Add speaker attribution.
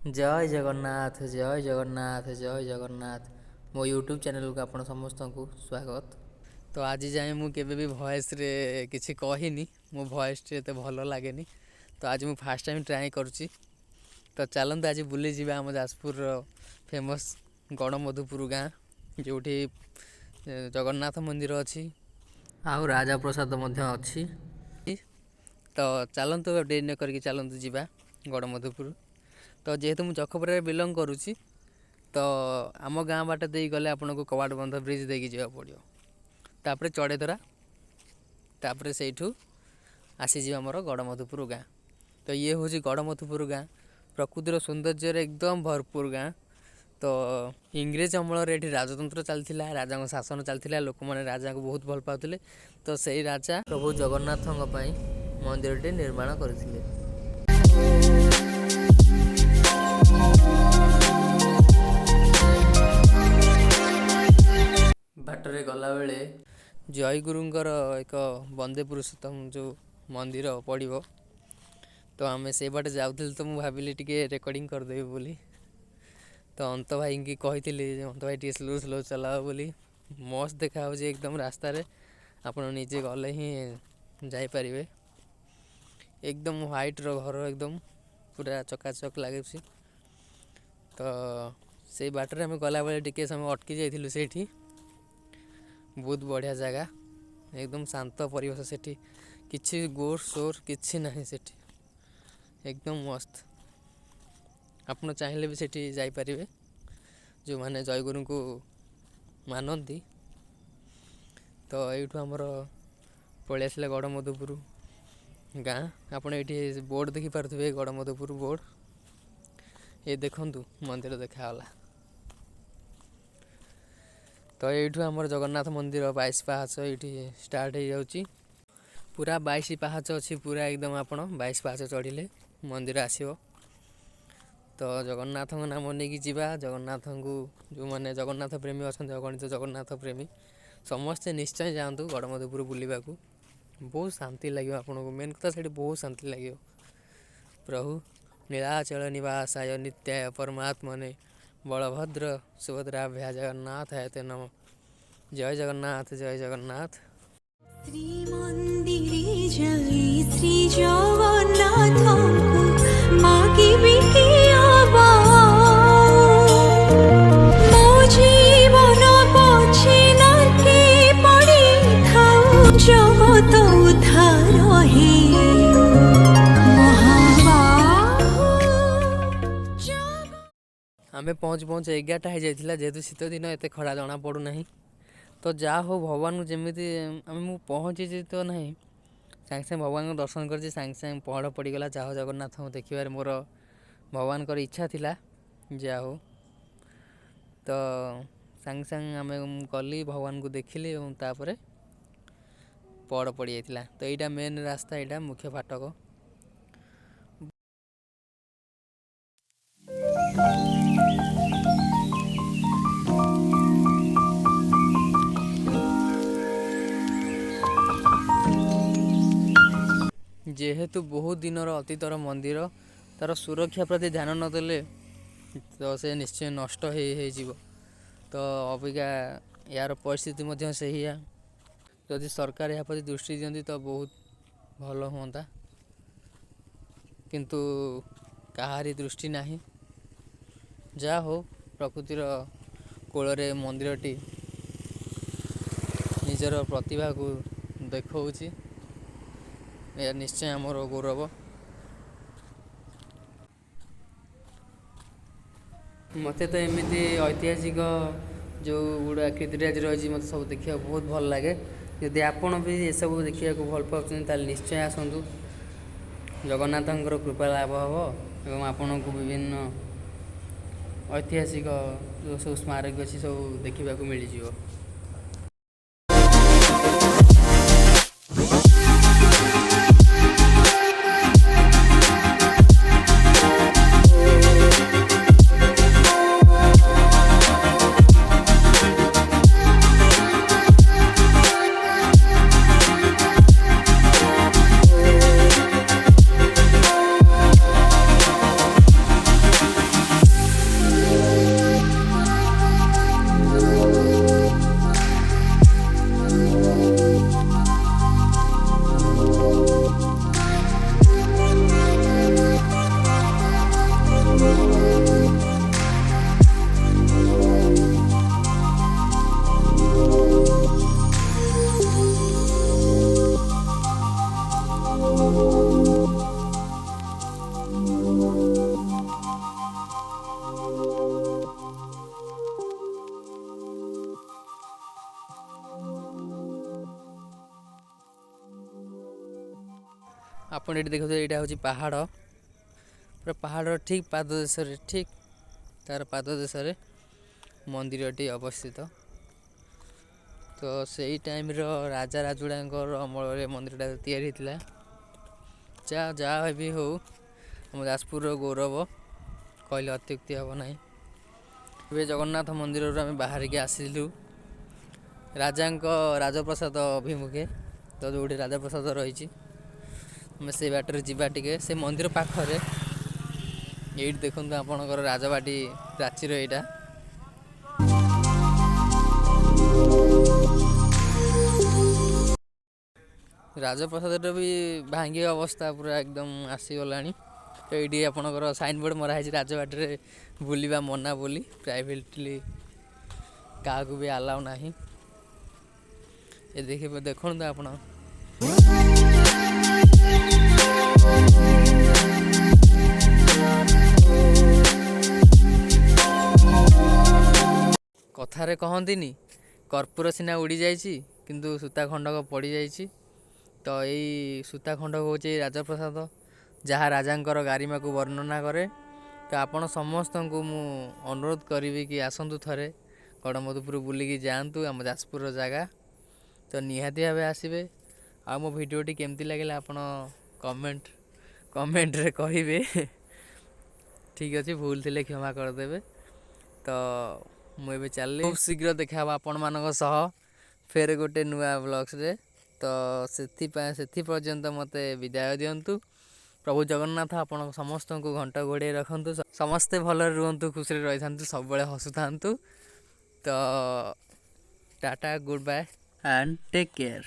Speaker 1: जय जगन्नाथ जय जगन्नाथ जय जगन्नाथ। मो यूट्यूब चैनल को आपण समस्त को स्वागत। तो आज जाए मु केबे भी वॉइस रे किछि कहिनी, मो वॉइस रे एते भलो लागेनी, तो आज मु फर्स्ट टाइम ट्राई करूची। तो चलंतु आज बुली जिबा हम जाजपुर फेमस गणमधुपुर गाँ, जोठी जगन्नाथ मंदिर अछि आउ राजा प्रसाद मध्य अछि। तो चलंतु डेरी न करके चलंतु जिबा गणमधुपुर। तो जेहेतु मुझे जखपुर बिलंग करुच्ची, तो आम गाँ बाट दे गले आपन को कवाट बंध ब्रिज देकी जावा पड़ो, तापर चढ़ेधरा, तापर सेठू आसीज आमर गणमधुपुर गाँ। तो ये हूँ गणमधुपुर गाँ, प्रकृतिर सौंदर्य एकदम भरपूर गाँ। तो इंग्रेज अमल ये राजतंत्र चलता, राजा शासन चलता, लोक मैंने राजा को बहुत भल पाते। तो सही राजा प्रभु जगन्नाथ मंदिर निर्माण करते। बाटरे गला बेले जयगुरुंकर एक वंदे पुरुषोत्तम जो मंदिर पड़ो, तो आम से बाटे जाऊँ, तो मुझे भाविली टे रेकर्डिंग करदेवी बोली। तो अंत भाई की कही अंत भाई टे स्लो स्लो चलाओ बोली। मस्त देखा एकदम रास्ता रे, आपण निजे गले ही जापारे। एकदम व्हाइट रो घर एकदम पूरा चकाचक लगे। तो से बाटरे आम गला बेले टिके समय अटकी जाइलु सेठी। बहुत बढ़िया जगह, एकदम शांत परिवेश सेठी, किछि गोर शोर किछि नहीं सेठी, एकदम मस्त। आपन चाहिए भी सेठी जाई परिबे, जो माने जयगुरु को मानती। तो यू आमर पलि आसला गणमधुपुर गाँ। आपड़ ये बोर्ड देखी पारे, गणमधुपुर बोर्ड ये देखु मंदिर देखाला। तो यू आमर जगन्नाथ मंदिर 22 पाहाच ये स्टार्ट हो जाउची। पूरा 22 पाहाच अच्छी, पूरा एकदम आप 22 पाहाच चढ़िले मंदिर आसो। तो जगन्नाथ नाम नहीं जावा, जगन्नाथ को जो मैंने जगन्नाथ प्रेमी अच्छा, अगणित जगन्नाथ प्रेमी समस्ते निश्चय जातु गणमधुपुर बुलवा को। बहुत शांति लगे आपन को, मेन कथा से बहुत शांति लगे। प्रभु नीलाचल निवासाय नित्याय परमात्मने बलभद्र सुभद्राभ्या जगन्नाथ है ते नम। जय जगन्नाथ जय जगन्नाथ।
Speaker 2: श्री मंदिरे जय श्री जगन्नाथ को मागी बिकियाबा, मो जीवन पछे नाके पड़ी थाउ जगत उद्धार हे
Speaker 1: आमे पहुँच 11टा हो जाइथिला, जेहेतु शीत दिन एत खरा जना पड़ूना। तो जा हो भगवान को जमी आम पहुँची तो ना, सांगे सांगे भगवान को दर्शन कर, सांगे सांगे पहड़ पड़गला। जा हो जगन्नाथ को देखार मोर भगवान को इच्छा थिला, जा हो। तो सांगे सांगे आम गली भगवान को देखिली और तापर पहड़ पड़ जाता। तो यहाँ मेन रास्ता, यहाँ मुख्य फाटक। जेहेतु बहुत दिन अतीतर मंदिर, तार सुरक्षा प्रति ध्यान नदेले तो से निश्चय नष्ट हो। तो अबिका यार परिस्थिति से ही, जदि सरकार यहाँ प्रति दृष्टि दियंती तो बहुत भल हाँ, किंतु कहारी दृष्टि नहीं। जा हो प्रकृतिर कोल मंदिरटी निजर प्रतिभा को देखौछि, यह निश्चय आमर गौरव। मत तो एमती ऐतिहासिक जो गुड़ा आकृति आज रही मत सब देखा बहुत भल लगे। यदि आपण भी ये सब देखा भल पाते निश्चय आसतु, जगन्नाथ कृपा लाभ हम एवं आपण को विभिन्न ऐतिहासिक जो सब स्मारक अच्छी सब देखा मिल जाए। ଆପଣ ଏଠି ଦେଖୁଥିବେ ଏଇଟା ହେଉଛି ପାହାଡ଼, ପୁରା ପାହାଡ଼ର ଠିକ୍ ପାଦ ଦେଶରେ, ଠିକ୍ ତା'ର ପାଦ ଦେଶରେ ମନ୍ଦିରଟି ଅବସ୍ଥିତ। ତ ସେଇ ଟାଇମ୍ର ରାଜା ରାଜୁଡ଼ାଙ୍କର ଅମଳରେ ମନ୍ଦିରଟା ତିଆରି ହେଇଥିଲା। ଯାହା ବି ହଉ ଆମ ଯାଜପୁରର ଗୌରବ କହିଲେ ଅତ୍ୟୁକ୍ତି ହେବ ନାହିଁ। ଏବେ ଜଗନ୍ନାଥ ମନ୍ଦିରରୁ ଆମେ ବାହାରିକି ଆସିଲୁ ରାଜାଙ୍କ ରାଜପ୍ରସାଦ ଅଭିମୁଖେ। ତ ଯେଉଁଠି ରାଜପ୍ରସାଦ ରହିଛି ଆମେ ସେଇ ବାଟରେ ଯିବା। ଟିକେ ସେ ମନ୍ଦିର ପାଖରେ ଏଇଠି ଦେଖନ୍ତୁ ଆପଣଙ୍କର ରାଜବାଟୀ ପ୍ରାଚୀର ଏଇଟା। ରାଜପ୍ରସାଦଟା ବି ଭାଙ୍ଗିବା ଅବସ୍ଥା ପୁରା ଏକଦମ ଆସିଗଲାଣି। ତ ଏଇଠି ଆପଣଙ୍କର ସାଇନ୍ ବୋର୍ଡ଼ ମରା ହେଇଛି ରାଜବାଟୀରେ ବୁଲିବା ମନା ବୋଲି, ପ୍ରାଇଭେଟଲି କାହାକୁ ବି ଆଲାଉ ନାହିଁ। ଏ ଦେଖନ୍ତୁ ଆପଣ କଥାରେ କହନ୍ତିନି କର୍ପୂର ସିନା ଉଡ଼ିଯାଇଛି କିନ୍ତୁ ସୂତା ଖଣ୍ଡକ ପଡ଼ିଯାଇଛି। ତ ଏଇ ସୂତା ଖଣ୍ଡକ ହେଉଛି ରାଜପ୍ରସାଦ, ଯାହା ରାଜାଙ୍କର ଗାରିମାକୁ ବର୍ଣ୍ଣନା କରେ। ତ ଆପଣ ସମସ୍ତଙ୍କୁ ମୁଁ ଅନୁରୋଧ କରିବି କି ଆସନ୍ତୁ ଥରେ ଗଡ଼ମଧୁପୁର ବୁଲିକି ଯାଆନ୍ତୁ, ଆମ ଯାଜପୁରର ଜାଗା। ତ ନିହାତି ଭାବେ ଆସିବେ। ଆଉ ମୋ ଭିଡ଼ିଓଟି କେମିତି ଲାଗିଲା ଆପଣ କମେଣ୍ଟରେ କହିବେ। ଠିକ୍ ଅଛି, ଭୁଲ ଥିଲେ କ୍ଷମା କରିଦେବେ। ତ ମୁଁ ଏବେ ଚାଲିଲି, ଖୁବ୍ ଶୀଘ୍ର ଦେଖା ହେବ ଆପଣମାନଙ୍କ ସହ ଫେର ଗୋଟେ ନୂଆ ବ୍ଲଗ୍ସରେ। ତ ସେଥି ପର୍ଯ୍ୟନ୍ତ ମୋତେ ବିଦାୟ ଦିଅନ୍ତୁ। ପ୍ରଭୁ ଜଗନ୍ନାଥ ଆପଣଙ୍କ ସମସ୍ତଙ୍କୁ ଘଣ୍ଟ ଘୋଡ଼େଇ ରଖନ୍ତୁ। ସମସ୍ତେ ଭଲରେ ରୁହନ୍ତୁ, ଖୁସିରେ ରହିଥାନ୍ତୁ, ସବୁବେଳେ ହସୁଥାନ୍ତୁ। ତ tata, good bye and take care.